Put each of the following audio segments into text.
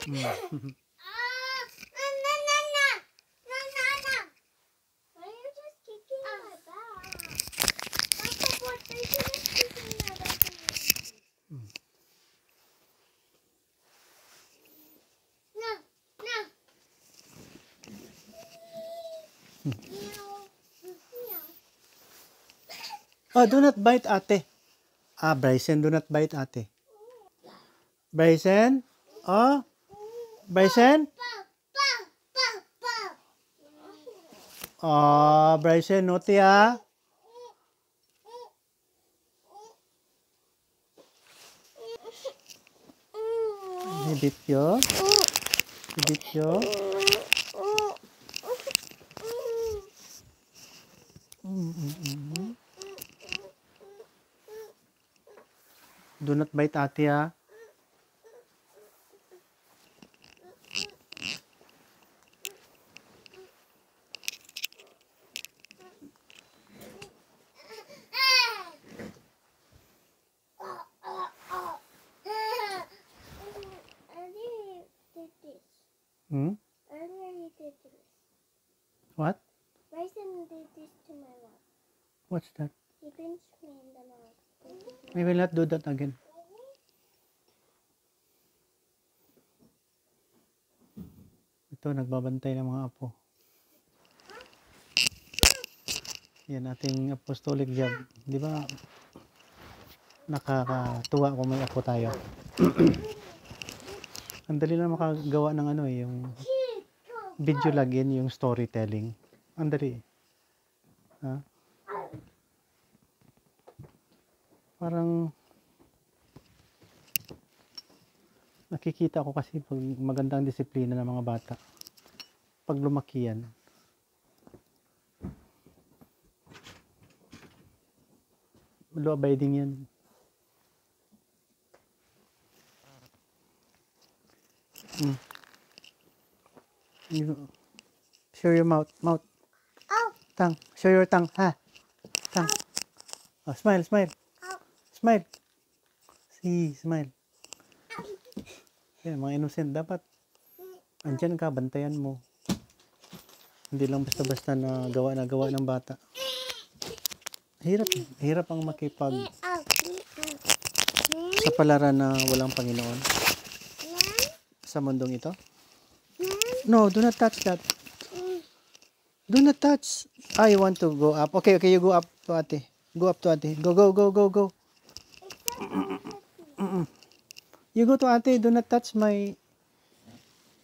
Mm. Why are you just kicking my back? Papa, what are you just kicking my back? No, no. Meow. Meow. Oh, do not bite ate. Ah, Bryson, do not bite ate. Bryson? Oh, Bryson? Oh, Bryson, naughty ah. He bit you? He bit you? Do not bite ate ah. Earlier did this. Hmm? Earlier he did this. What? Bryson did this to my mouth. What's that? He pinched me in the mouth. We will not do that again. Ito, nagbabantay ng mga apo. Yan, ating apostolic job. Di ba, nakakatuwa kung may apo tayo. Ang dali na makagawa ng ano eh, yung video login, yung storytelling. Ang dali. Ha? Parang nakikita ko kasi pag magandang disiplina ng mga bata. Pag lumaki yan. Law abiding yan. You, show your mouth. Mouth. Ow! Tongue. Show your tongue. Ha? Tongue. Oh, smile, smile. Ow! Smile. See, smile. Yan, mga innocent. Dapat andyan ka, bantayan mo. Hindi lang basta-basta na gawa ng bata. Hirap ang makipag Ow! sa palaran na walang Panginoon sa mundong ito. No, do not touch that. Do not touch. I want to go up. Okay, you go up to ate. Go up to ate. Go. You go to ate. Do not touch my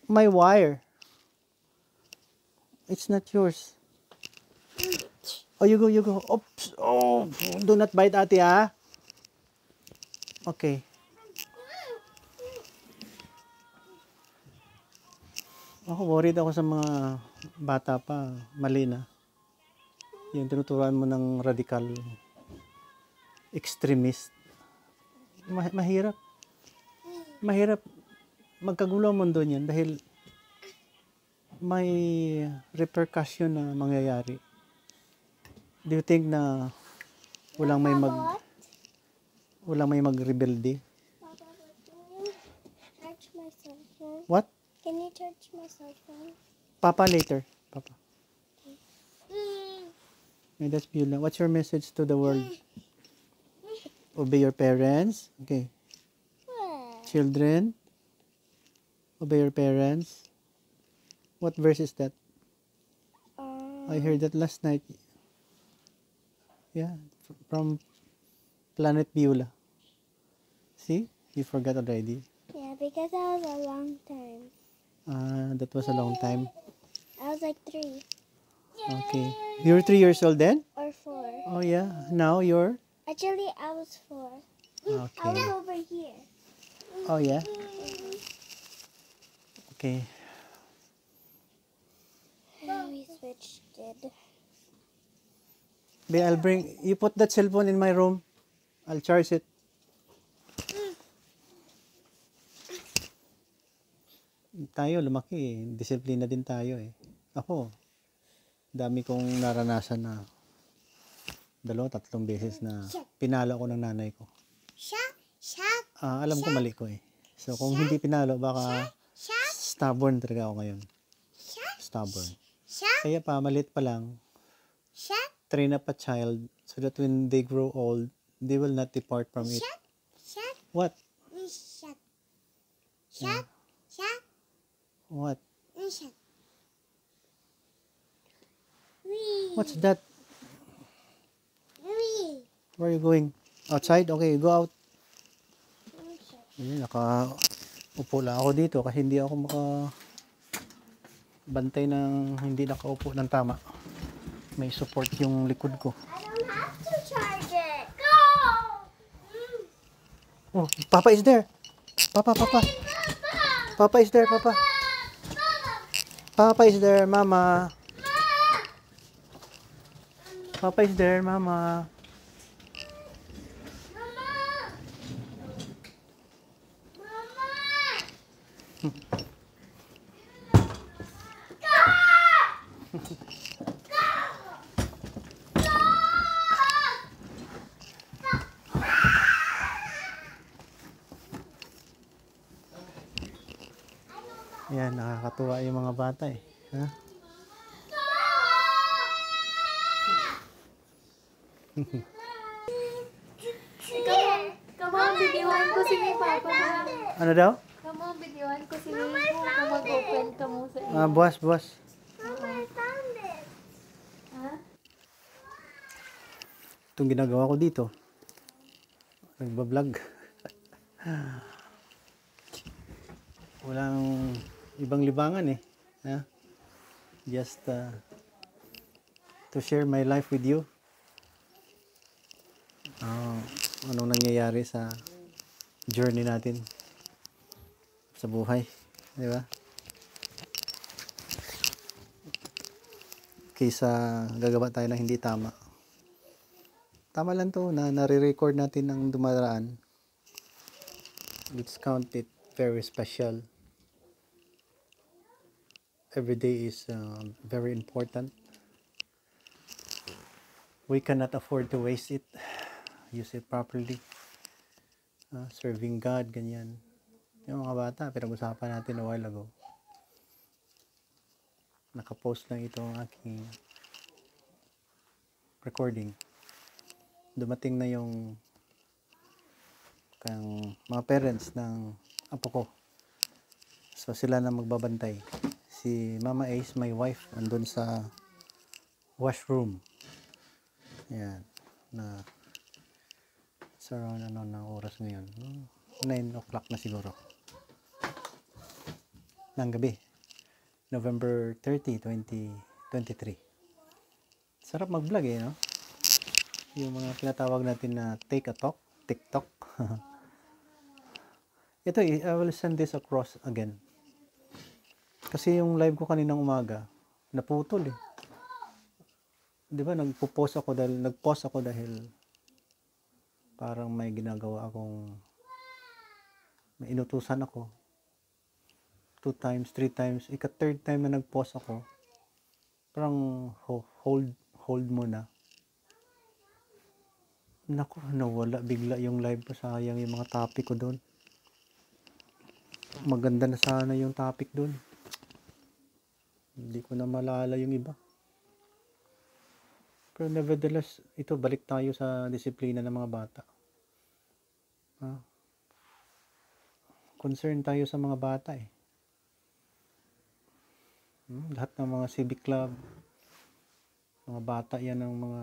wire. It's not yours. Oh, you go. Oops. Oh, do not bite ate, ah. Okay. Ako, worried ako sa mga bata pa. Mali na. Yung tinuturuan mo ng radical extremist. Mahirap. Mahirap magkagulo ang mundo niyan dahil may repercussion na mangyayari. Do you think na walang may magrebelde? Papa, can you charge my cell phone? What? Can you charge my cell phone? Papa later. Papa. Okay, that's Beulah. What's your message to the world? Obey your parents. Okay. Children, obey your parents. What verse is that? I heard that last night. Yeah, from Planet Beulah. See? You forgot already. Yeah, because that was a long time. That was a long time. I was like 3 Okay. You were 3 years old then? or 4. Oh yeah. Now you're? Actually, I was 4. I Okay. was over here. Oh yeah. Okay. And we switched it. Be, I'll bring. You put that cell phone in my room. I'll charge it. Tayo lumaki eh. Disiplina din tayo eh. Ako, dami kong naranasan na 2-3 beses na pinalo ako ng nanay ko. Shut. Alam ko mali ko eh. So kung hindi pinalo, baka Stubborn talaga ako ngayon. Shut. Stubborn. Shut. Kaya pa, maliit pa lang, Shut. train up a child so that when they grow old, they will not depart from it. Shut. Shut. What? Shut. Shut. Shut. What? Shut. Wee. What's that? Wee. Where are you going? Outside? Okay, go out. Shut. Ayan, nakaupo lang ako dito kasi hindi ako bantay ng hindi nakaupo ng tama. May support yung likod ko. I don't have to charge it. Go. Oh, Papa is there. Papa. Papa is there, Papa. Papa is there, Mama. Papa is there, Mama. Yan, nakakatuwa yung mga bata eh. Ha? Come on, videohan ko si Papa. Ano daw? Come on, videohan ko si Nico. Kung mag-open ka mo sa iyo. Buwas. Mama, I found it. Ha? Itong ginagawa ko dito. Nagbablog. Walang ibang libangan eh. Ha? Just to share my life with you. Anong nangyayari sa journey natin sa buhay. Di ba? Kaysa gagawa tayo ng hindi tama. Tama lang to na nare-record natin ang dumaraan. Let's count it very special. Every day is very important. We cannot afford to waste it. Use it properly. Serving God, ganyan. Yung mga bata, pinag-usapan natin a while ago. Nakapost lang ito ang aking recording. Dumating na yung mga parents ng apo ko. So sila na magbabantay. Si Mama Ace, my wife, andun sa washroom. Yan. So around ng oras ngayon? 9 o'clock na siguro. Ng gabi. November 30, 2023. Sarap mag-vlog eh, no? Yung mga tinatawag natin na take a talk, TikTok. Ito I will send this across again. Kasi yung live ko kaninang umaga, naputol eh. 'Di ba nagpo-pause ako dahil parang may ginagawa akong may inutusan ako. 2 times, 3 times, ika-third time na nag-pause ako. Parang hold muna. Naku, nawala bigla yung live ko. Sayang yung mga topic ko doon. Maganda na sana yung topic doon. Hindi ko na malala yung iba. Pero nevertheless, ito balik tayo sa disiplina ng mga bata. Concern tayo sa mga bata eh. Lahat ng mga civic club, mga bata yan ang mga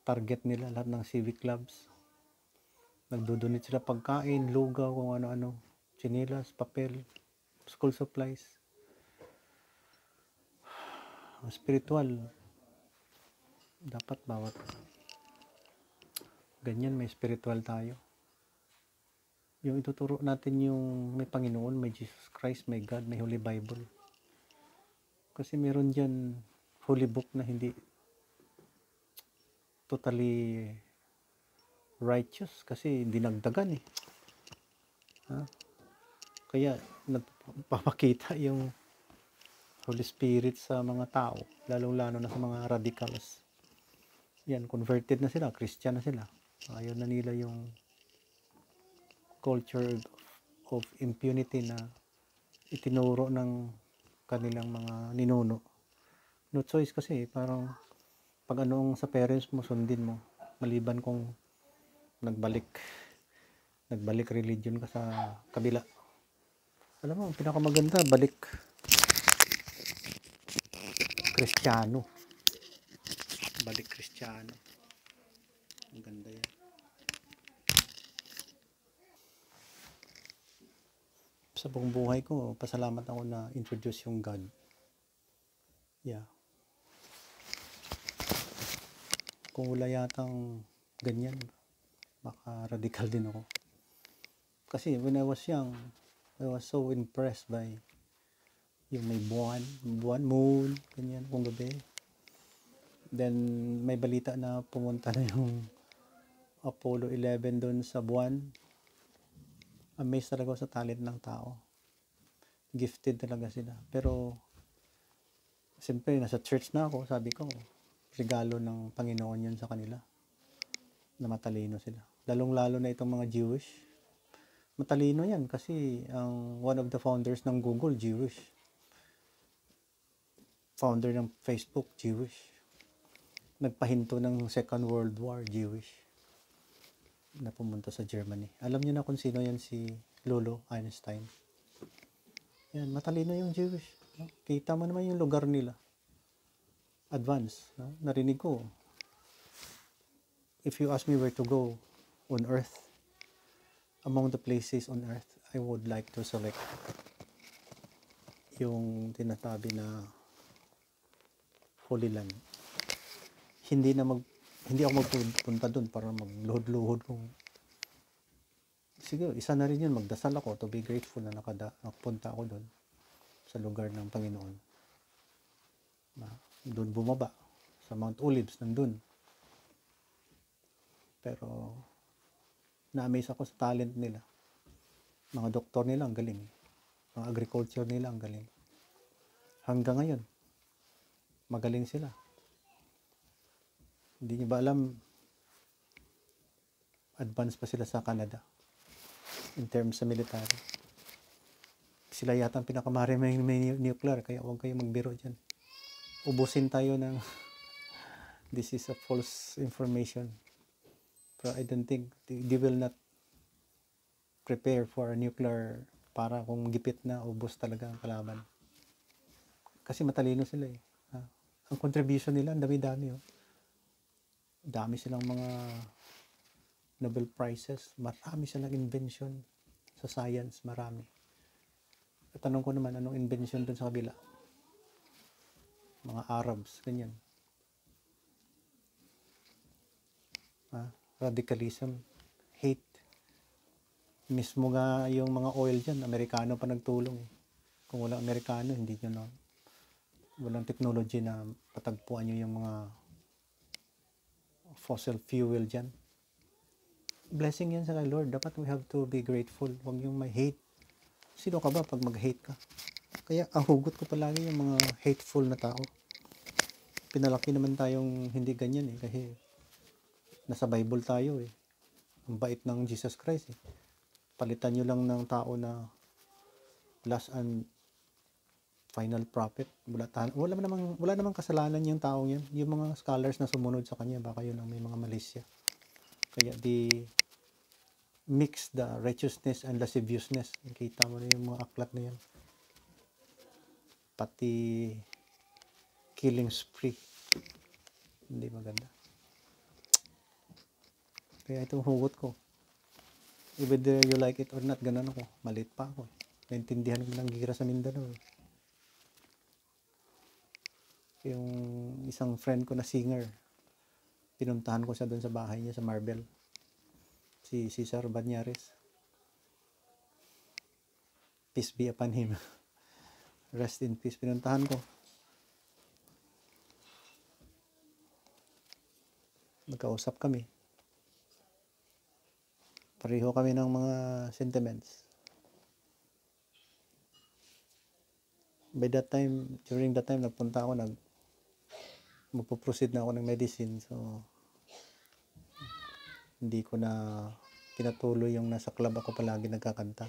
target nila, lahat ng civic clubs. Nagdodonate sila pagkain, lugaw, kung ano-ano, tsinelas, papel, school supplies. Spiritual, dapat bawat ganyan may spiritual tayo. Yung ituturo natin yung may Panginoon, may Jesus Christ, may God, may Holy Bible. Kasi meron dyan holy book na hindi totally righteous kasi dinagdagan eh. Kaya nagpapakita yung Holy Spirit sa mga tao, lalong-lalo na sa mga radicals. Yan, converted na sila, Christian na sila. Ayaw na nila yung culture of impunity na itinuro ng kanilang mga ninuno. No choice kasi, parang pag anong sa parents mo, sundin mo. Maliban kung nagbalik religion ka sa kabila. Alam mo, ang pinakamaganda, balik Kristiyano. Balik Kristiyano. Ang ganda yan. Sa buong buhay ko, pasalamat ako na introduce yung God. Yeah. Kung wala yatang ganyan, baka radical din ako. Kasi when I was young, I was so impressed by yung may buwan, moon, ganyan, kung gabi. Then, may balita na pumunta na yung Apollo 11 doon sa buwan. Amazed talaga ako sa talent ng tao. Gifted talaga sila. Pero, siyempre, nasa church na ako, sabi ko, regalo ng Panginoon yun sa kanila. Na matalino sila. Lalong-lalo na itong mga Jewish. Matalino yan kasi one of the founders ng Google, Jewish. Founder ng Facebook, Jewish. Nagpahinto ng Second World War, Jewish. Na pumunta sa Germany. Alam niyo na kung sino yan, si Lolo Einstein. Yan, matalino yung Jewish. No? Kita mo naman yung lugar nila. Advance. No? Narinig ko. If you ask me where to go on earth, among the places on earth, I would like to select yung tinatabi na Holy Land. Hindi ako magpunta doon para magluhod-luhod kung sige, isa na rin yun, magdasal ako to be grateful na nakapunta ako doon sa lugar ng Panginoon. Doon bumaba sa Mount Olives, nandun. Pero na-amaze ako sa talent nila. Mga doktor nila ang galing. Mga agriculture nila ang galing. Hanggang ngayon, magaling sila. Hindi niyo ba alam, advance pa sila sa Canada in terms sa military. Sila yata ang pinakamahari may nuclear, kaya huwag kayo magbiro dyan. Ubusin tayo ng this is a false information. Pero I don't think they will not prepare for a nuclear para kung gipit na, ubos talaga ang kalaban. Kasi matalino sila eh. Ang contribution nila, ang dami-dami. Oh. Dami silang mga Nobel Prizes. Marami silang invention sa science. Marami. At tanong ko naman, anong invention dun sa kabila? Mga Arabs, ganyan. Radicalism, hate. Mismo nga yung mga oil dyan, Amerikano pa nagtulong. Eh. Kung walang Amerikano, hindi nyo na, walang technology na patagpuan nyo yung mga fossil fuel dyan. Blessing yan sa kay Lord. Dapat we have to be grateful. Huwag yung may hate. Sino ka ba pag mag-hate ka? Kaya ang hugot ko palagi yung mga hateful na tao. Pinalaki naman tayong hindi ganyan eh. Kasi nasa Bible tayo eh. Ang bait ng Jesus Christ eh. Palitan nyo lang ng tao na last and final prophet. Wala namang kasalanan yung taong yan. Yung mga scholars na sumunod sa kanya, baka yun ang may mga malisya. Kaya mix the righteousness and lasciviousness. Kita mo na yung mga aklat na yan. Pati killing spree. Hindi maganda. Kaya itong hugot ko. Whether you like it or not, ganun ako. Malit pa ako. Naintindihan ko ng gira sa Mindanao. Yung isang friend ko na singer, pinuntahan ko siya doon sa bahay niya sa Marbel. Si Cesar Banyares. Peace be upon him. Rest in peace. Pinuntahan ko. Magkausap kami. Pareho kami ng mga sentiments. During that time, nagpunta ako, magpo-proceed na ako ng medicine. So, hindi ko na pinatuloy yung nasa club ako palagi nagkakanta.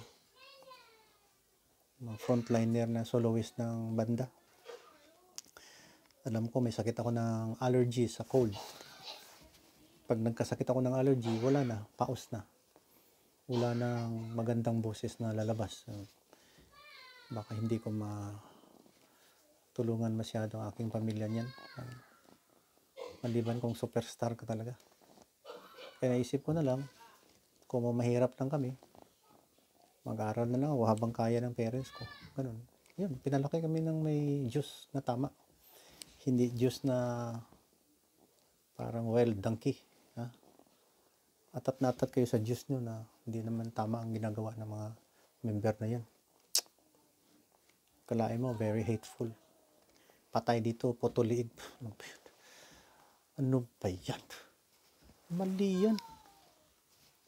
mga frontliner na soloist ng banda. Alam ko may sakit ako ng allergy sa cold. Pag nagkasakit ako ng allergy, wala na, paus na. Wala nang magandang boses na lalabas. Baka hindi ko matulungan masyado ang aking pamilya niyan. Maliban kung superstar ka talaga. Kaya naisip ko na lang, kung mahirap lang kami, mag-aaral na lang ako habang kaya ng parents ko. Ganun. Yun, pinalaki kami ng may Diyos na tama. Hindi Diyos na parang wild donkey. Ha? Atat na atat kayo sa Diyos nyo na hindi naman tama ang ginagawa ng mga member na yan. Kalain mo, very hateful. Patay dito, potoliig. Ano ba yan? Mali yan.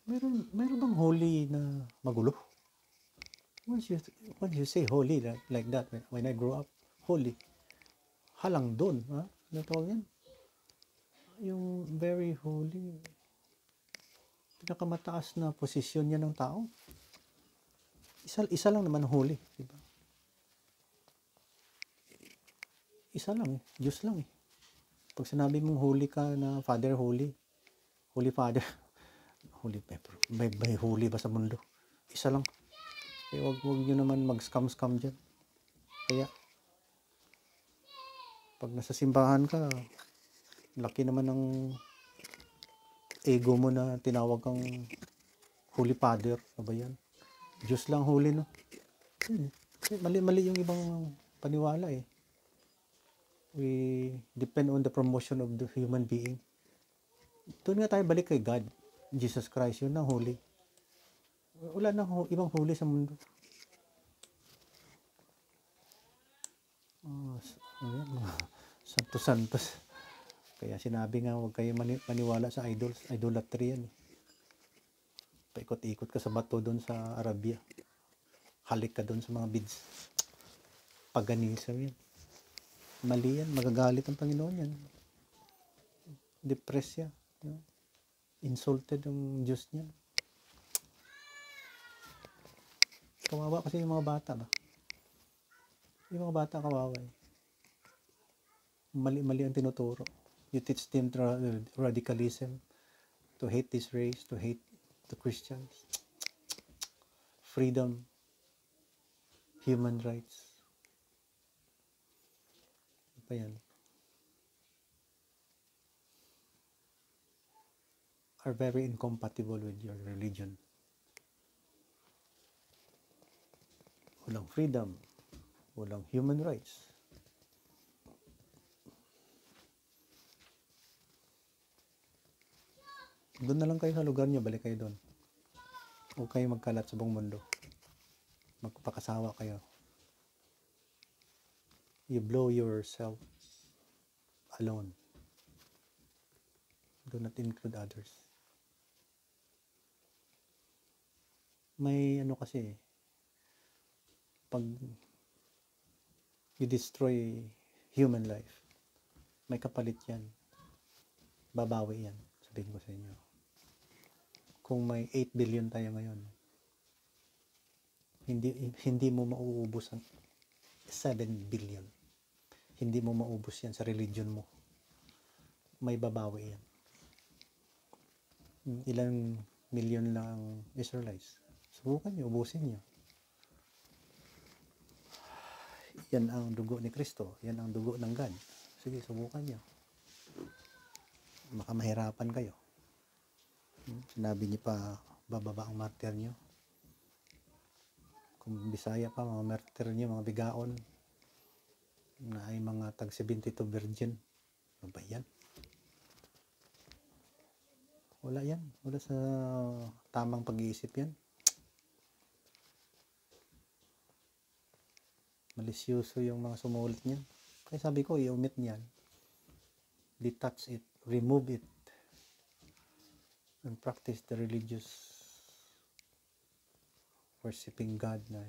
Meron bang holy na magulo? Once you say holy like that, when I grow up, holy, halang doon, ha? Ano tawag yan? Yung very holy, pinakamataas na posisyon niya ng tao. Isa lang naman holy, di ba? Isa lang, Diyos lang eh. Pag sinabi mong holy ka na Father Holy, Holy Father, Holy Pepper, may holy ba sa mundo? Isa lang. Eh, wag nyo naman mag-scam dyan. Kaya, pag nasa simbahan ka, laki naman ng ego mo na tinawag kang Holy Father. Ano ba yan? Diyos lang holy, no? Mali yung ibang paniwala eh. We depend on the promotion of the human being. Doon nga tayo balik kay God. Jesus Christ, yun na holy. Wala na ibang huli sa mundo. Santos. Kaya sinabi nga, huwag kayo maniwala sa idols. Idolatry yan. Paikot-ikot ka sa bato doon sa Arabia. Halik ka doon sa mga beads. Paganism yan. Mali yan. Magagalit ang Panginoon yan. Depressed yan. Insulted ang Diyos niya. Kawawa kasi yung mga bata ba? Yung mga bata kawawa eh. Mali ang tinuturo. You teach them radicalism, to hate this race, to hate the Christians. Freedom, human rights. Ano pa yan? Are very incompatible with your religion. Walang freedom, walang human rights. Doon na lang kayo sa lugar nyo, balik kayo doon. Huwag kayo magkalat sa buong mundo. Magpakasawa kayo. You blow yourself alone. Do not include others. May ano kasi, pag you destroy human life, may kapalit yan. Babawi yan. Sabihin ko sa inyo. Kung may 8 billion tayo ngayon, hindi mo mauubos ang 7 billion. Hindi mo maubos yan sa religion mo. May babawi yan. Ilang million lang Israelites. Subukan nyo, ubusin nyo. Yan ang dugo ni Kristo. Yan ang dugo ng God. Sige, subukan nyo. Baka mahirapan kayo. Sinabi niyo pa, bababa ang martir nyo. Kung Bisaya pa, mga martir nyo, mga bigaon, na ay mga tag 72 virgin. Ano ba yan? Wala yan. Wala sa tamang pag-iisip yan. Malisyoso yung mga sumulit niyan. Kaya sabi ko, i-omit niyan. Detach it. Remove it. And practice the religious worshiping God na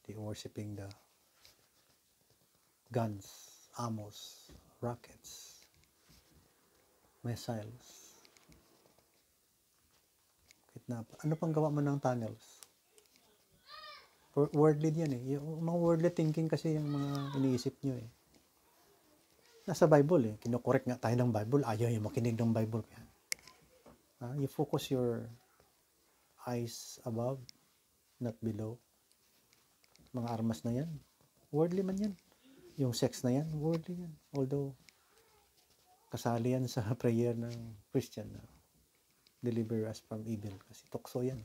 they worshiping the guns, ammos, rockets, missiles. Ano pang gawa mo ng tunnels? Worldly yan eh. Yung mga worldly thinking kasi yung mga iniisip nyo eh. Nasa Bible eh. Kinokorek nga tayo ng Bible. Ayaw yung makinig ng Bible. You focus your eyes above, not below. Mga armas na yan. Worldly man yan. Yung sex na yan, worldly yan. Although, kasali yan sa prayer ng Christian na deliver us from evil. Kasi tukso yan.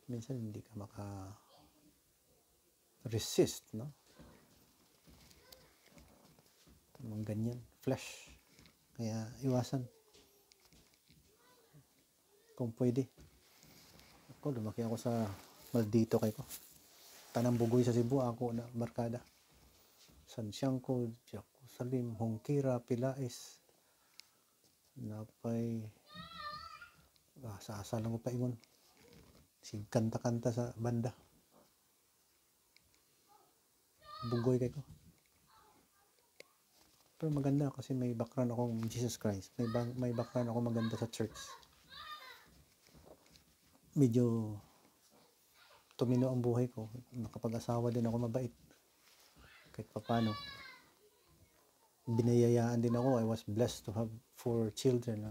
Minsan hindi ka maka-resist, no? Mga ganyan. Flesh. Kaya iwasan. Kung pwede. Ako, lumaki ako sa maldito kay ko. Tanang Bugoy sa Cebu, ako na barkada. San Siangco, Salim, Hongkira, Pilais. Napay sa lang ko pa ingon. Sig kanta-kanta sa banda. Bugoy kay ko. Pero maganda kasi may background akong Jesus Christ. May background ako maganda sa church. Medyo tumino ang buhay ko. Nakapag-asawa din ako mabait. Kahit papano. Binayayaan din ako. I was blessed to have 4 children.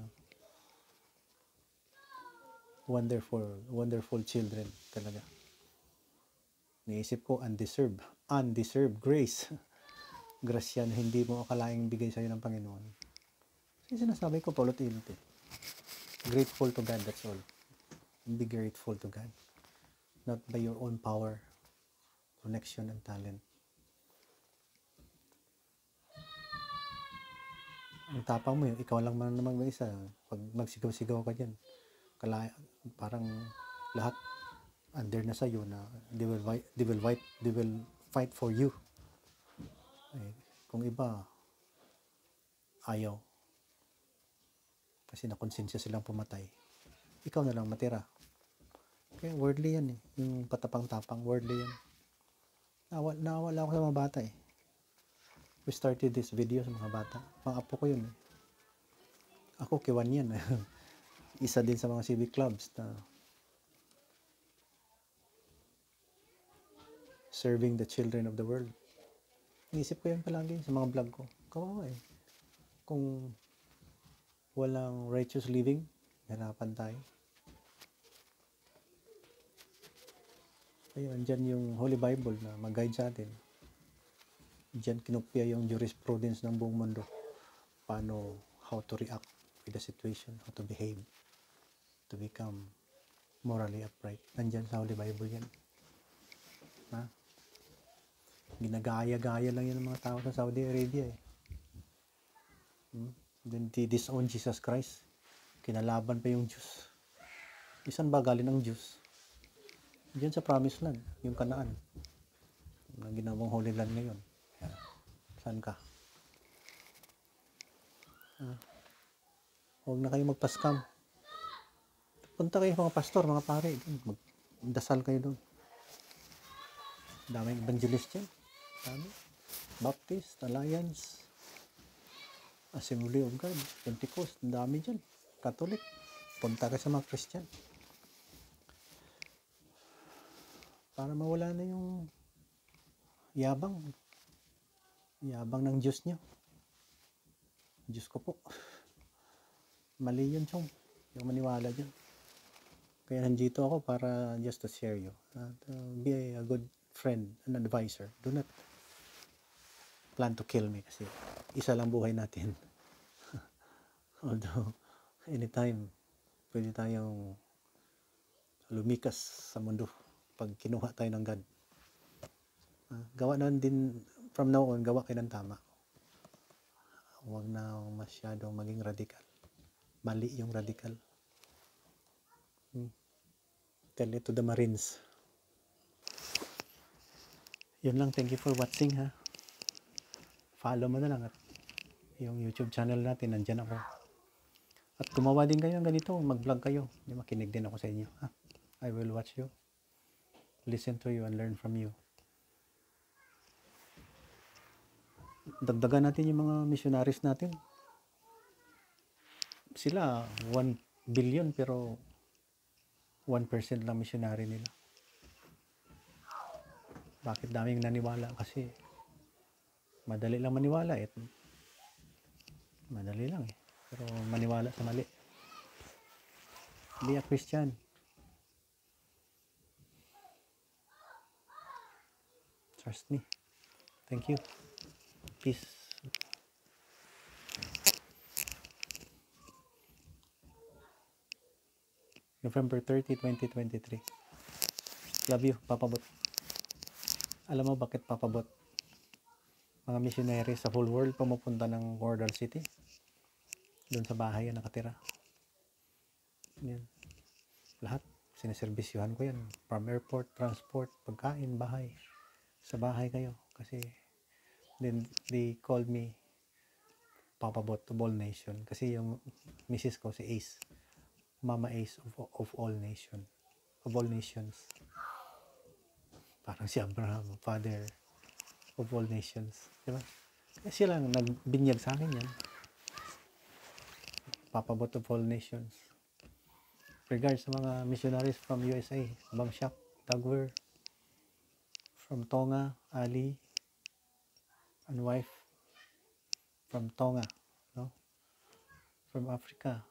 Wonderful children talaga. Naisip ko, undeserved grace. Grasya na hindi mo akalaing bigay sa'yo ng Panginoon. Kasi sinasabi ko, paulit-ulit eh. Grateful to God, that's all. Be grateful to God. Not by your own power, connection, and talent. Ang tapang mo yun, ikaw lang man naman mag-isa. Pag magsigaw-sigaw ka dyan, parang lahat under na sa'yo na they will fight for you. Eh, kung iba, ayaw. Kasi nakonsensya silang pumatay. Ikaw na lang matira. Kaya worldly yan eh. Yung patapang-tapang, worldly yan. Nawala ako sa mga bata eh. We started this video sa mga bata. Mga apo ko yun eh. Ako, kiwan yan. Isa din sa mga civic clubs na serving the children of the world. Inisip ko yan palagi sa mga vlog ko. Kawawa eh. Kung walang righteous living, hanapan tayo. Ayun, andyan yung Holy Bible na mag-guide sa atin. Diyan kinopya yung jurisprudence ng buong mundo. Paano, how to react with the situation, how to behave, to become morally upright. Nandyan sa Holy Bible yan. Ha? Ginagaya-gaya lang yan ng mga tao sa Saudi Arabia eh. Then they disown Jesus Christ. Kinalaban pa yung Diyos. Isan ba galing ng Diyos? Diyan sa Promised Land, yung Kanaan. Na ginawang Holy Land ngayon. Saan ka? Huwag na kayo magpaskam. Punta kayo mga pastor, mga pare. Magdasal kayo doon. Daming evangelist yan. Dami. Baptist, Alliance, Assembly of God, Pentecost. Dami dyan. Catholic. Punta ka sa mga Christian. Para mawala na yung yabang ng Diyos niyo. Diyos ko po. Mali yun, chong. Yung maniwala dyan. Kaya nandito ako para just to share you. To be a good friend, an advisor. Do not plan to kill me kasi isa lang buhay natin. Although, anytime, pwede tayong lumikas sa mundo pag kinuha tayo ng God. Gawa na din, from now on, gawa kayo ng tama. Huwag na masyadong maging radical. Mali yung radical. Tell it to the Marines. Yun lang, thank you for watching ha. Follow mo na lang at yung YouTube channel natin, nandyan ako. At gumawa din kayo ng ganito, mag-vlog kayo. Makinig din ako sa inyo. Ha? I will watch you, listen to you, and learn from you. Dagdagan natin yung mga missionaries natin. Sila 1 billion pero 1% lang missionary nila. Bakit daming naniwala? Kasi madali lang maniwala eh. Madali lang eh. Pero maniwala sa mali. Be a Christian. Trust me. Thank you. Peace. November 30, 2023. Love you, Papabot. Alam mo bakit Papabot? Mga missionary sa whole world pumupunta ng Border City. Doon sa bahay yan nakatira. Yan. Lahat. Siniservisyohan ko yan. From airport, transport, pagkain, bahay. Sa bahay kayo. Kasi then they called me Papabot of all nation. Kasi yung misis ko si Ace. Mama Ace of all nation. Of all nations. Parang si Abraham, father of all nations. Diba? Kasi lang nagbinyag sa akin yan. Papabot of all nations. Regards sa mga missionaries from USA. Bangshak, Dagwer. From Tonga, Ali. And wife. From Tonga. No? From Africa.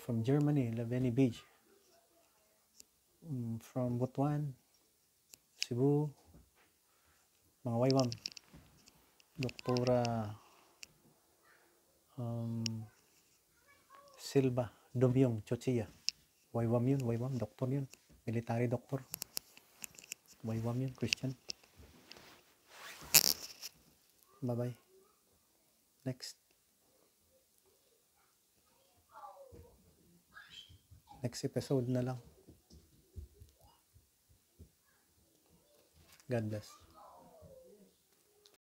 From Germany, Laveni Beach. From Butuan, Cebu, mga waywam. Doktora Silva, Domyong, Chochia. Waywam yun, waywam, doktor yun. Military doctor. Waywam yun, Christian. Bye-bye. Next episode na lang. God bless.